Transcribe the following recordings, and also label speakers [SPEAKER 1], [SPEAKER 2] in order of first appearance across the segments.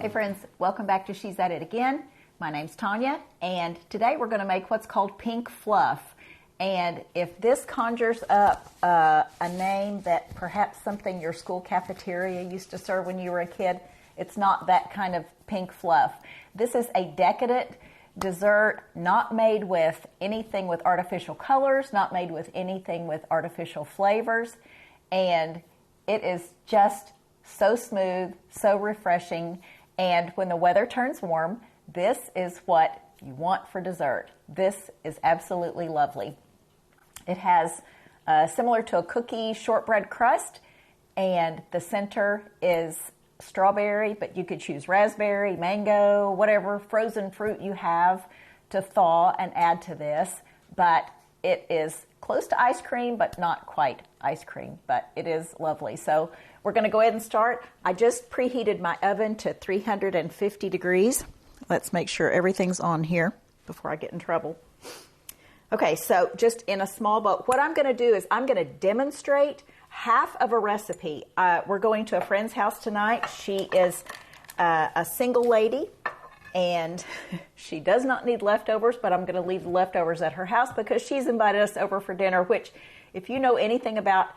[SPEAKER 1] Hey friends, welcome back to She's At It Again. My name's Tanya, and today we're going to make what's called pink fluff. And if this conjures up a name that perhaps something your school cafeteria used to serve when you were a kid, it's not that kind of pink fluff. This is a decadent dessert not made with anything with artificial colors, not made with anything with artificial flavors, and it is just so smooth, so refreshing. And when the weather turns warm, this is what you want for dessert. This is absolutely lovely. It has similar to a cookie shortbread crust, and the center is strawberry, but you could choose raspberry, mango, whatever frozen fruit you have to thaw and add to this. But it is close to ice cream, but not quite ice cream, but it is lovely. So we're going to go ahead and start. I just preheated my oven to 350 degrees. Let's make sure everything's on here before I get in trouble. Okay, so just in a small bowl, what I'm going to do is I'm going to demonstrate half of a recipe. We're going to a friend's house tonight. She is a single lady, and she does not need leftovers, but I'm going to leave the leftovers at her house because she's invited us over for dinner, which, if you know anything about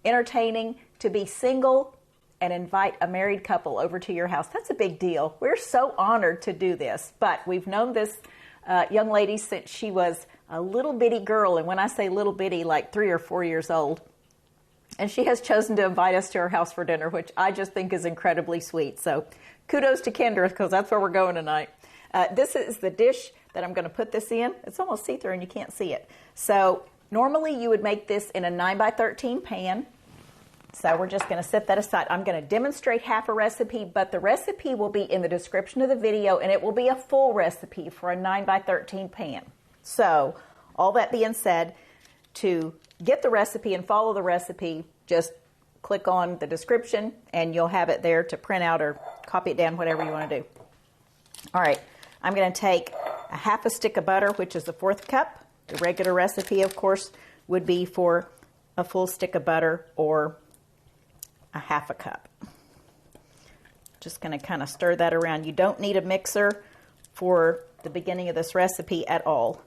[SPEAKER 1] entertaining, to be single and invite a married couple over to your house, that's a big deal. We're so honored to do this, but we've known this young lady since she was a little bitty girl, and when I say little bitty, like 3 or 4 years old. And she has chosen to invite us to her house for dinner, which I just think is incredibly sweet. So kudos to Kendra, because that's where we're going tonight. This is the dish that I'm going to put this in. It's almost see-through and you can't see it. So normally you would make this in a 9x13 pan. So we're just going to set that aside. I'm going to demonstrate half a recipe, but the recipe will be in the description of the video, and it will be a full recipe for a 9x13 pan. So all that being said, to get the recipe and follow the recipe, just click on the description and you'll have it there to print out or copy it down, whatever you want to do. All right, I'm going to take a half a stick of butter, which is a 1/4 cup. The regular recipe, of course, would be for a full stick of butter or a 1/2 cup. Just going to kind of stir that around. You don't need a mixer for the beginning of this recipe at all.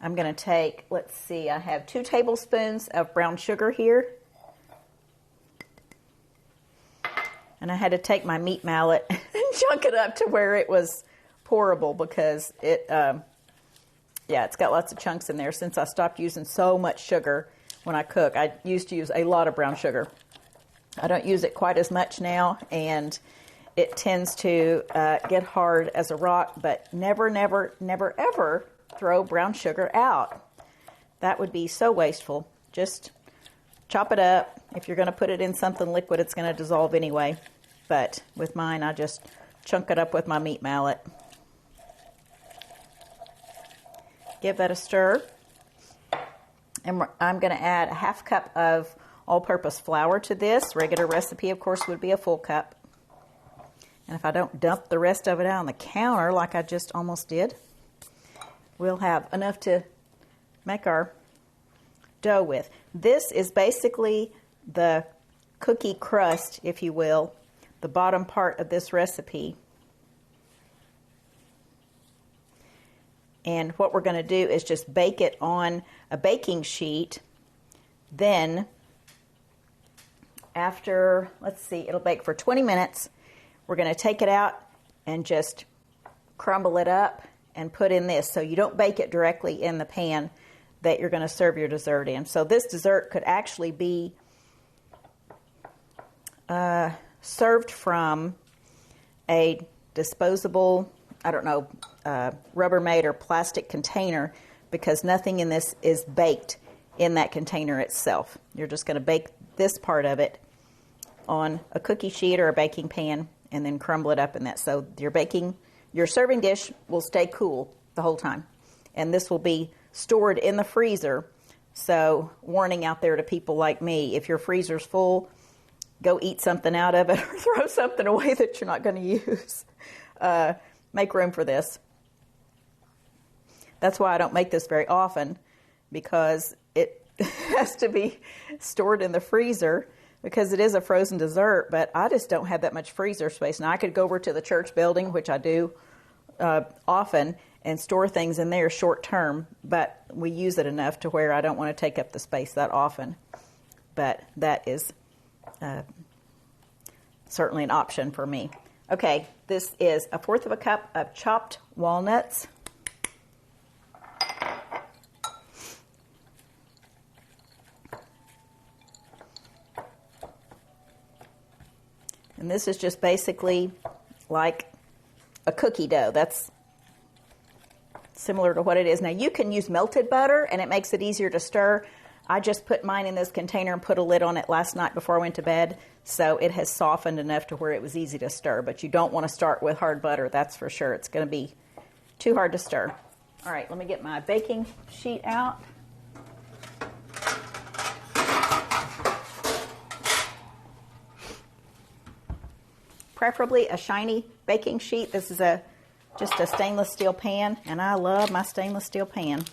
[SPEAKER 1] I'm going to take, let's see, I have 2 tablespoons of brown sugar here. And I had to take my meat mallet and chunk it up to where it was pourable because it's got lots of chunks in there. Since I stopped using so much sugar when I cook, I used to use a lot of brown sugar. I don't use it quite as much now, and it tends to get hard as a rock, but never, ever throw brown sugar out. That would be so wasteful. Just chop it up. If you're going to put it in something liquid, it's going to dissolve anyway. But with mine, I just chunk it up with my meat mallet. Give that a stir. And I'm going to add a 1/2 cup of all-purpose flour to this. Regular recipe, of course, would be a full cup. And if I don't dump the rest of it out on the counter like I just almost did, we'll have enough to make our dough with. This is basically the cookie crust, if you will, the bottom part of this recipe. And what we're going to do is just bake it on a baking sheet. Then, after, let's see, it'll bake for 20 minutes. We're going to take it out and just crumble it up and put in this. So you don't bake it directly in the pan that you're going to serve your dessert in. So this dessert could actually be served from a disposable, I don't know, Rubbermaid or plastic container, because nothing in this is baked in that container itself. You're just going to bake this part of it on a cookie sheet or a baking pan and then crumble it up in that. So your serving dish will stay cool the whole time. And this will be stored in the freezer. So warning out there to people like me, if your freezer's full, go eat something out of it or throw something away that you're not going to use. Make room for this. That's why I don't make this very often, because it has to be stored in the freezer because it is a frozen dessert, but I just don't have that much freezer space. Now, I could go over to the church building, which I do often, and store things in there short term, but we use it enough to where I don't want to take up the space that often. But that is certainly an option for me. Okay, this is 1/4 cup of chopped walnuts. And this is just basically like a cookie dough. That's similar to what it is. Now, you can use melted butter, and it makes it easier to stir. I just put mine in this container and put a lid on it last night before I went to bed, so it has softened enough to where it was easy to stir. But you don't want to start with hard butter, that's for sure. It's going to be too hard to stir. All right, let me get my baking sheet out. Preferably a shiny baking sheet. This is just a stainless steel pan, and I love my stainless steel pan.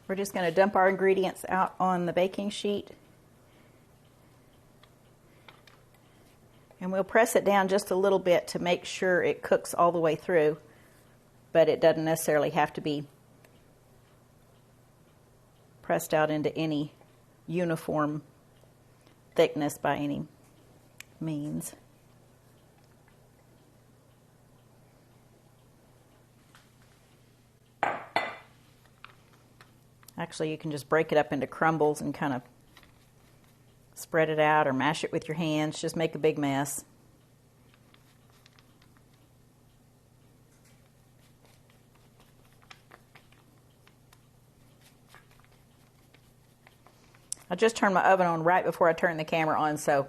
[SPEAKER 1] We're just going to dump our ingredients out on the baking sheet. And we'll press it down just a little bit to make sure it cooks all the way through, but it doesn't necessarily have to be pressed out into any uniform thickness by any means. Actually, you can just break it up into crumbles and kind of spread it out or mash it with your hands. Just make a big mess. I just turned my oven on right before I turned the camera on, so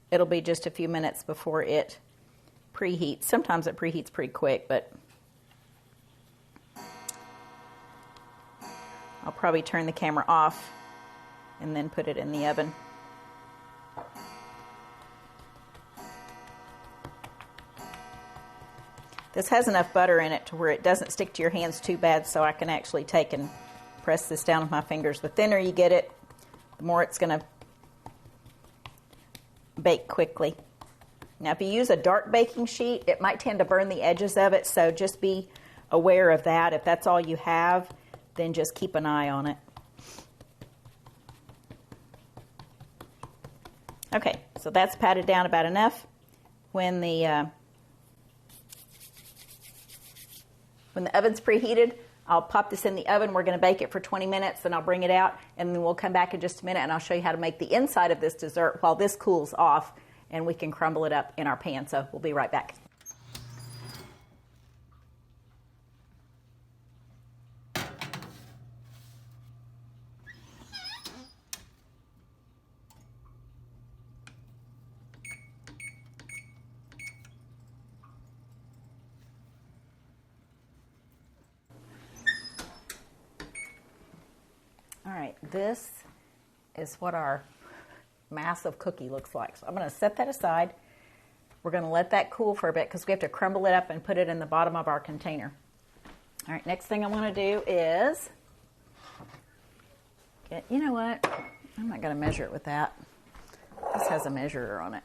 [SPEAKER 1] it'll be just a few minutes before it preheats. Sometimes it preheats pretty quick, but I'll probably turn the camera off and then put it in the oven. This has enough butter in it to where it doesn't stick to your hands too bad, so I can actually take and press this down with my fingers. The thinner you get it, the more it's going to bake quickly. Now, if you use a dark baking sheet, it might tend to burn the edges of it, so just be aware of that. If that's all you have, then just keep an eye on it. Okay, so that's patted down about enough. When the oven's preheated, I'll pop this in the oven. We're going to bake it for 20 minutes, and I'll bring it out, and then we'll come back in just a minute, and I'll show you how to make the inside of this dessert while this cools off, and we can crumble it up in our pan. So we'll be right back. All right, this is what our massive cookie looks like. So I'm going to set that aside. We're going to let that cool for a bit because we have to crumble it up and put it in the bottom of our container. All right, next thing I want to do is get, you know what? I'm not going to measure it with that. This has a measurer on it.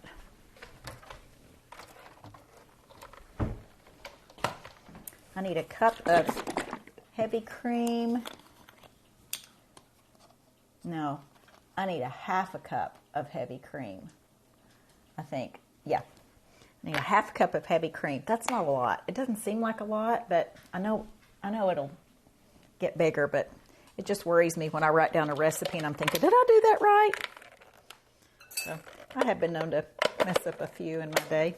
[SPEAKER 1] I need a cup of heavy cream. No, I need a 1/2 cup of heavy cream, I think. Yeah, I need a 1/2 cup of heavy cream. That's not a lot. It doesn't seem like a lot, but I know it'll get bigger, but it just worries me when I write down a recipe and I'm thinking, did I do that right? So I have been known to mess up a few in my day.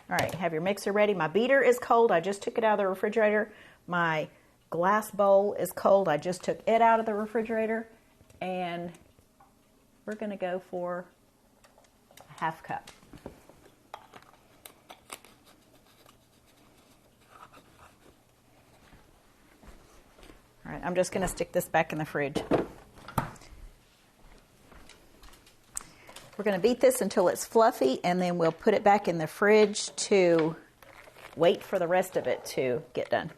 [SPEAKER 1] All right, have your mixer ready. My beater is cold. I just took it out of the refrigerator. My glass bowl is cold. I just took it out of the refrigerator, and we're going to go for a 1/2 cup. All right, I'm just going to stick this back in the fridge. We're going to beat this until it's fluffy, and then we'll put it back in the fridge to wait for the rest of it to get done.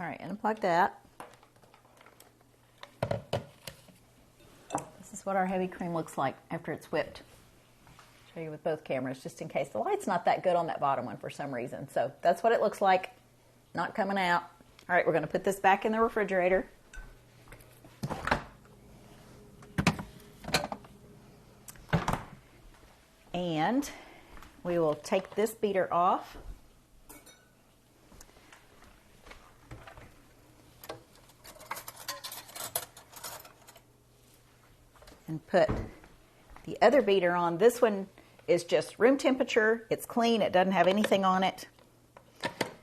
[SPEAKER 1] All right, unplug that. This is what our heavy cream looks like after it's whipped. Show you with both cameras just in case the light's not that good on that bottom one for some reason. So that's what it looks like, not coming out. All right, we're going to put this back in the refrigerator. And we will take this beater off. And put the other beater on. This one is just room temperature. It's clean. It doesn't have anything on it.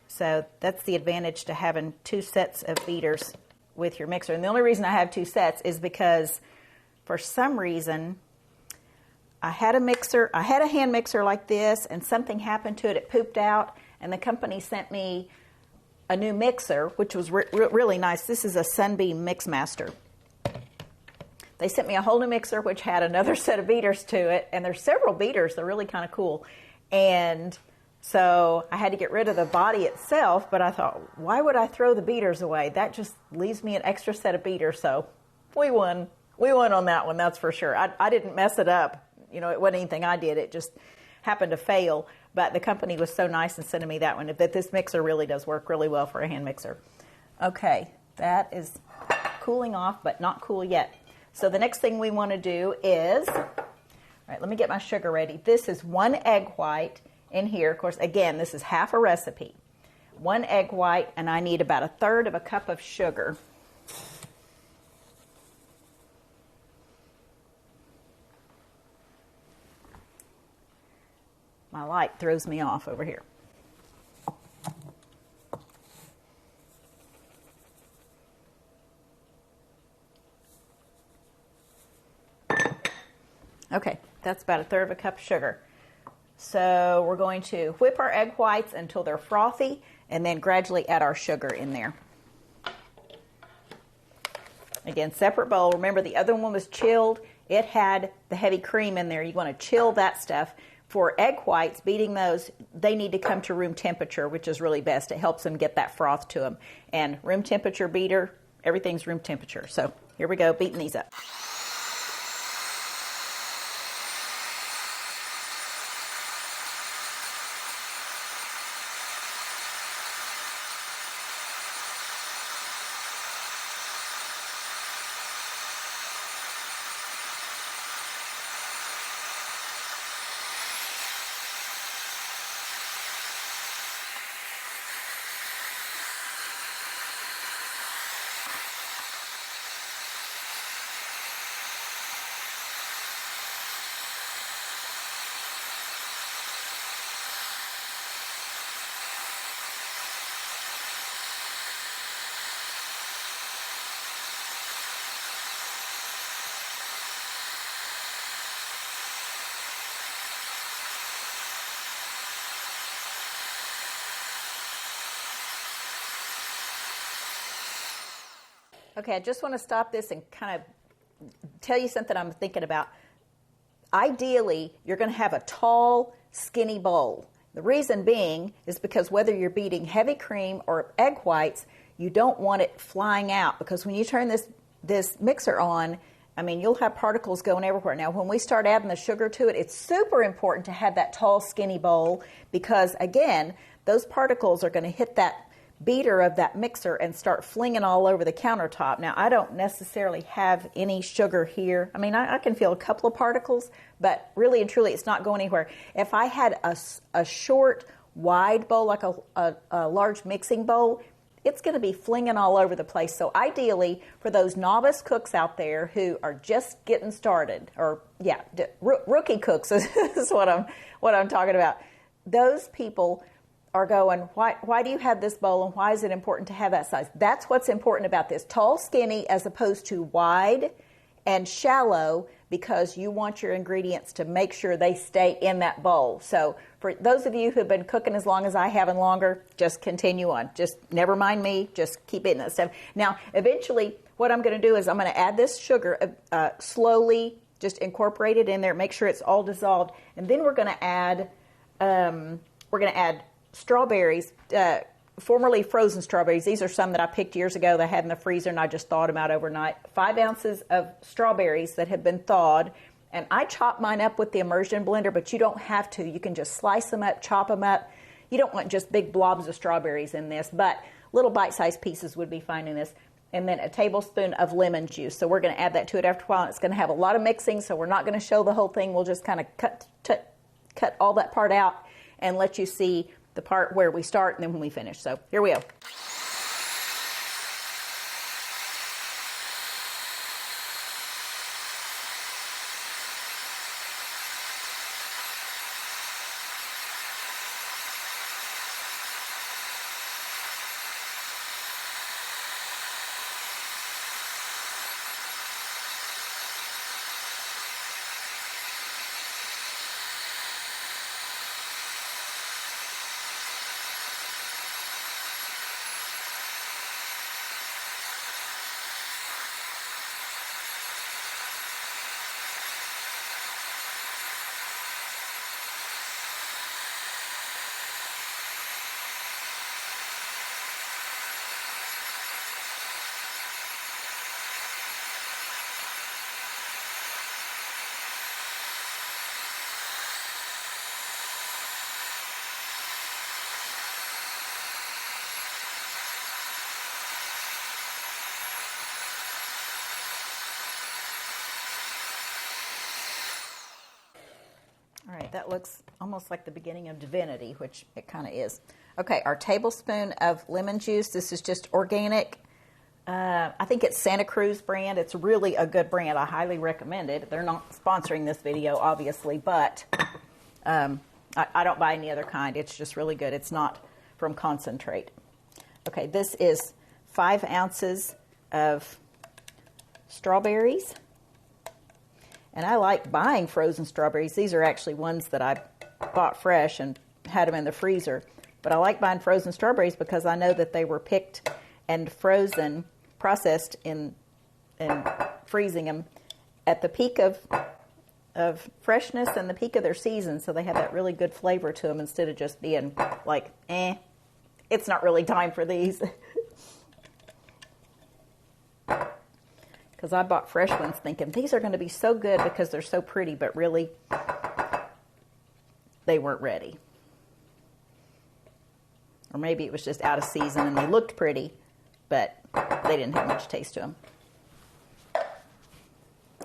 [SPEAKER 1] So that's the advantage to having two sets of beaters with your mixer. And the only reason I have two sets is because for some reason I had a hand mixer like this, and something happened to it. It pooped out, and the company sent me a new mixer, which was really nice. This is a Sunbeam Mixmaster. They sent me a whole new mixer, which had another set of beaters to it, and there's several beaters. They're really kind of cool. And so I had to get rid of the body itself, but I thought, why would I throw the beaters away? That just leaves me an extra set of beaters. So we won. We won on that one, that's for sure. I didn't mess it up. You know, it wasn't anything I did. It just happened to fail. But the company was so nice in sending me that one, that this mixer really does work really well for a hand mixer. Okay, that is cooling off, but not cool yet. So the next thing we want to do is, all right, let me get my sugar ready. This is 1 egg white in here. Of course, again, this is half a recipe. 1 egg white, and I need about 1/3 of a cup of sugar. My light throws me off over here. Okay, that's about 1/3 of a cup of sugar. So we're going to whip our egg whites until they're frothy, and then gradually add our sugar in there. Again, separate bowl. Remember, the other one was chilled. It had the heavy cream in there. You want to chill that stuff. For egg whites, beating those, they need to come to room temperature, which is really best. It helps them get that froth to them. And room temperature beater, everything's room temperature. So here we go, beating these up. Okay, I just want to stop this and kind of tell you something I'm thinking about. Ideally, you're going to have a tall, skinny bowl. The reason being is because whether you're beating heavy cream or egg whites, you don't want it flying out, because when you turn this mixer on, I mean, you'll have particles going everywhere. Now, when we start adding the sugar to it, it's super important to have that tall, skinny bowl, because, again, those particles are going to hit that beater of that mixer and start flinging all over the countertop. Now, I don't necessarily have any sugar here. I mean, I can feel a couple of particles, but really and truly, it's not going anywhere. If I had a short, wide bowl, like a large mixing bowl, it's going to be flinging all over the place. So ideally, for those novice cooks out there who are just getting started, or rookie cooks is what I'm talking about. Those people are going, why do you have this bowl, and why is it important to have that size? That's what's important about this. Tall, skinny, as opposed to wide and shallow, because you want your ingredients to make sure they stay in that bowl. So for those of you who've been cooking as long as I have and longer, just continue on. Just never mind me. Just keep eating that stuff. Now, eventually, what I'm going to do is I'm going to add this sugar slowly, just incorporate it in there, make sure it's all dissolved, and then we're going to add strawberries formerly frozen strawberries. These are some that I picked years ago that I had in the freezer and I just thawed them out overnight. 5 ounces of strawberries that have been thawed. And I chop mine up with the immersion blender, but you don't have to. You can just slice them up, chop them up. You don't want just big blobs of strawberries in this, but little bite-sized pieces would be fine in this. And then a tablespoon of lemon juice. So we're going to add that to it after a while. It's going to have a lot of mixing, so we're not going to show the whole thing. We'll just kind of cut all that part out and let you see the part where we start and then when we finish. So here we go. All right, that looks almost like the beginning of divinity, which it kind of is. Okay, our tablespoon of lemon juice. This is just organic. I think it's Santa Cruz brand. It's really a good brand. I highly recommend it. They're not sponsoring this video, obviously, but I don't buy any other kind. It's just really good. It's not from concentrate. Okay, this is 5 ounces of strawberries. And I like buying frozen strawberries. These are actually ones that I bought fresh and had them in the freezer. But I like buying frozen strawberries because I know that they were picked and frozen, processed in freezing them at the peak of freshness and the peak of their season. So they have that really good flavor to them instead of just being like, it's not really time for these. Because I bought fresh ones thinking these are going to be so good because they're so pretty, but really they weren't ready. Or maybe it was just out of season and they looked pretty, but they didn't have much taste to them.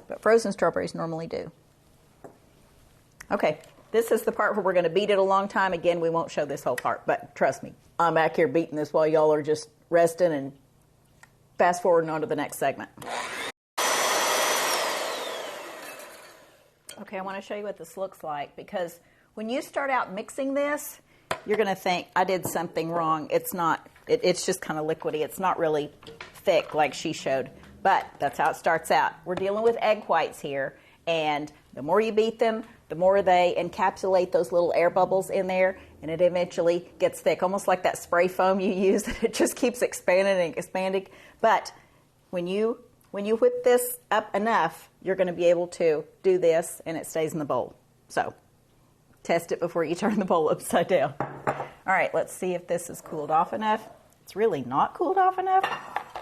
[SPEAKER 1] But frozen strawberries normally do. Okay, this is the part where we're going to beat it a long time. Again, we won't show this whole part, but trust me, I'm back here beating this while y'all are just resting and fast forwarding on to the next segment. Okay, I want to show you what this looks like because when you start out mixing this, you're going to think, I did something wrong. It's not, it's just kind of liquidy. It's not really thick like she showed, but that's how it starts out. We're dealing with egg whites here, and the more you beat them, the more they encapsulate those little air bubbles in there, and it eventually gets thick, almost like that spray foam you use. It just keeps expanding and expanding. But when you whip this up enough, you're going to be able to do this, and it stays in the bowl. So test it before you turn the bowl upside down. All right, let's see if this is cooled off enough. It's really not cooled off enough,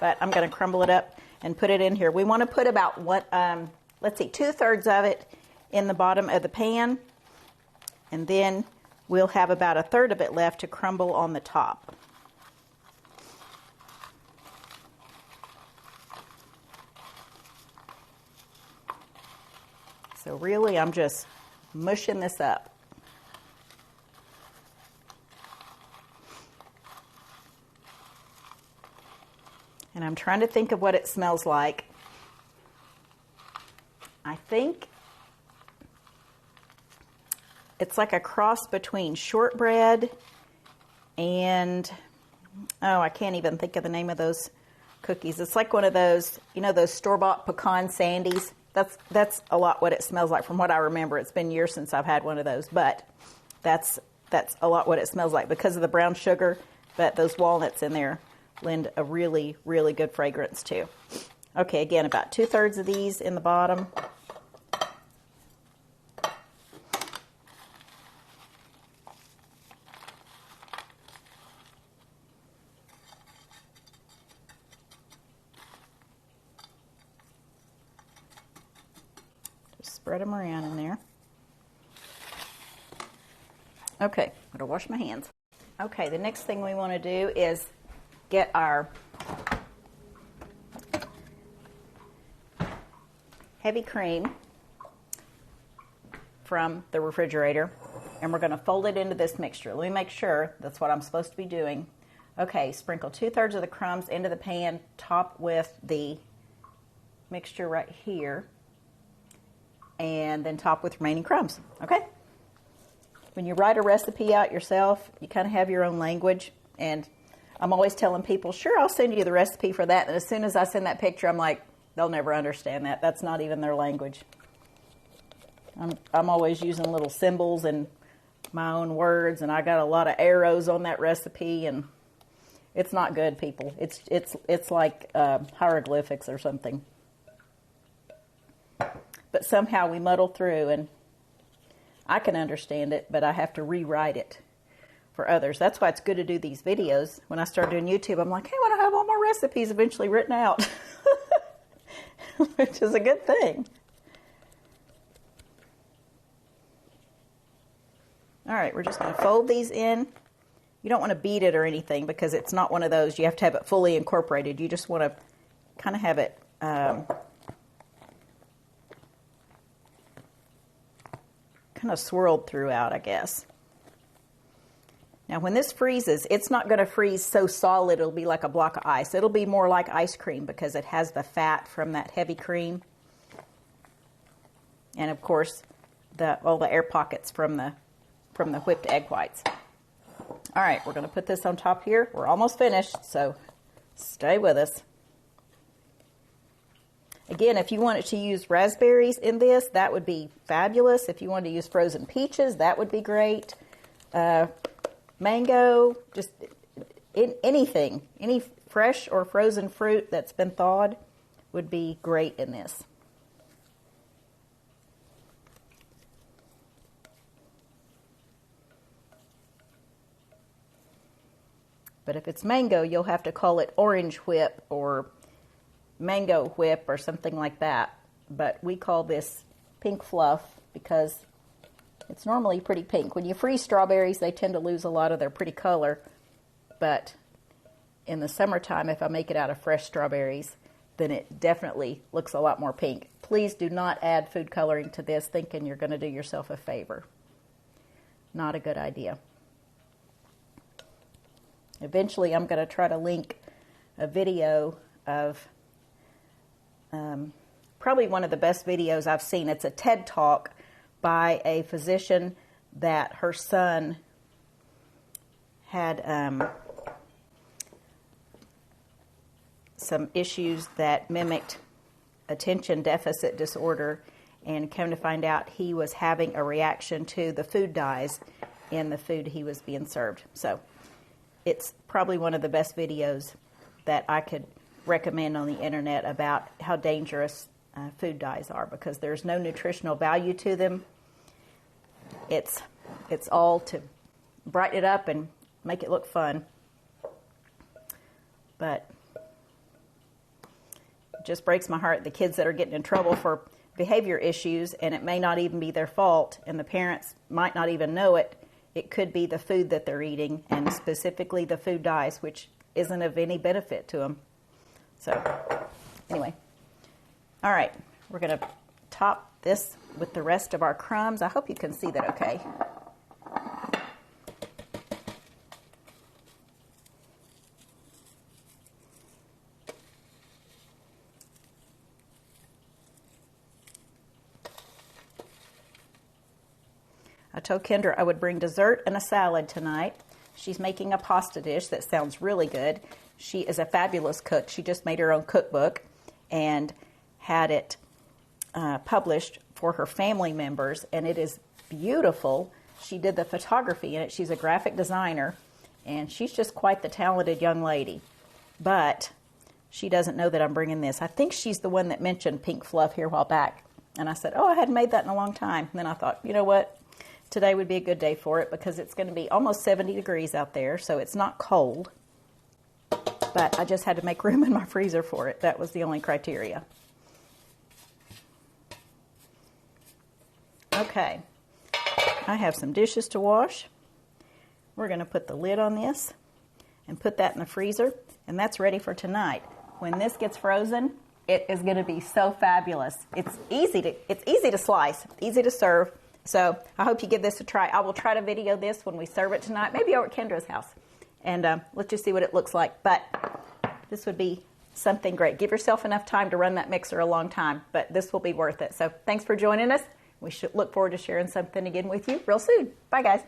[SPEAKER 1] but I'm going to crumble it up and put it in here. We want to put about let's see, 2/3 of it in the bottom of the pan, and then we'll have about 1/3 of it left to crumble on the top. So really, I'm just mushing this up. And I'm trying to think of what it smells like. I think it's like a cross between shortbread and, oh, I can't even think of the name of those cookies. It's like one of those, you know, those store-bought pecan sandies. That's a lot what it smells like from what I remember. It's been years since I've had one of those, but that's a lot what it smells like because of the brown sugar, but those walnuts in there lend a really, really good fragrance too. Okay, again, about 2/3 of these in the bottom. Just spread them around in there. Okay, I'm gonna wash my hands. Okay, the next thing we want to do is get our heavy cream from the refrigerator, and we're going to fold it into this mixture. Let me make sure that's what I'm supposed to be doing. Okay, sprinkle 2/3 of the crumbs into the pan, top with the mixture right here, and then top with remaining crumbs. Okay? When you write a recipe out yourself, you kind of have your own language, and I'm always telling people, sure, I'll send you the recipe for that, and as soon as I send that picture, I'm like, they'll never understand that. That's not even their language. I'm always using little symbols and my own words, and I got a lot of arrows on that recipe, and it's not good, people. It's like hieroglyphics or something. But somehow we muddle through, and I can understand it, but I have to rewrite it for others. That's why it's good to do these videos. When I started doing YouTube, I'm like, hey, I want to have all my recipes eventually written out, which is a good thing. All right, we're just going to fold these in. You don't want to beat it or anything because it's not one of those. You have to have it fully incorporated. You just want to kind of have it kind of swirled throughout, I guess. Now, when this freezes, it's not going to freeze so solid it'll be like a block of ice. It'll be more like ice cream because it has the fat from that heavy cream. And, of course, all the air pockets from the whipped egg whites. All right, we're going to put this on top here. We're almost finished, so stay with us. Again, if you wanted to use raspberries in this, that would be fabulous. If you wanted to use frozen peaches, that would be great. Mango, just anything. Any fresh or frozen fruit that's been thawed would be great in this. But if it's mango, you'll have to call it orange whip or mango whip or something like that. But we call this pink fluff because it's normally pretty pink. When you freeze strawberries, they tend to lose a lot of their pretty color. But in the summertime, if I make it out of fresh strawberries, then it definitely looks a lot more pink. Please do not add food coloring to this thinking you're going to do yourself a favor. Not a good idea. Eventually, I'm going to try to link a video of probably one of the best videos I've seen. It's a TED Talk by a physician that her son had some issues that mimicked attention deficit disorder, and come to find out he was having a reaction to the food dyes in the food he was being served. So it's probably one of the best videos that I could recommend on the internet about how dangerous food dyes are, because there's no nutritional value to them. It's all to brighten it up and make it look fun. But it just breaks my heart, the kids that are getting in trouble for behavior issues, and it may not even be their fault, and the parents might not even know it. It could be the food that they're eating, and specifically the food dyes, which isn't of any benefit to them. So, anyway. All right, we're going to top this with the rest of our crumbs. I hope you can see that okay. I told Kendra I would bring dessert and a salad tonight. She's making a pasta dish that sounds really good. She is a fabulous cook. She just made her own cookbook and had it published for her family members, and it is beautiful. She did the photography in it. She's a graphic designer, and she's just quite the talented young lady. But she doesn't know that I'm bringing this. I think she's the one that mentioned pink fluff here a while back. And I said, oh, I hadn't made that in a long time. And then I thought, you know what? Today would be a good day for it because it's going to be almost 70 degrees out there, so it's not cold. But I just had to make room in my freezer for it. That was the only criteria. Okay, I have some dishes to wash. We're going to put the lid on this and put that in the freezer, and that's ready for tonight. When this gets frozen, it is going to be so fabulous. It's easy to slice, easy to serve. So I hope you give this a try. I will try to video this when we serve it tonight, maybe over at Kendra's house, and let's just see what it looks like. But this would be something great. Give yourself enough time to run that mixer a long time, but this will be worth it. So thanks for joining us. We should look forward to sharing something again with you real soon. Bye, guys.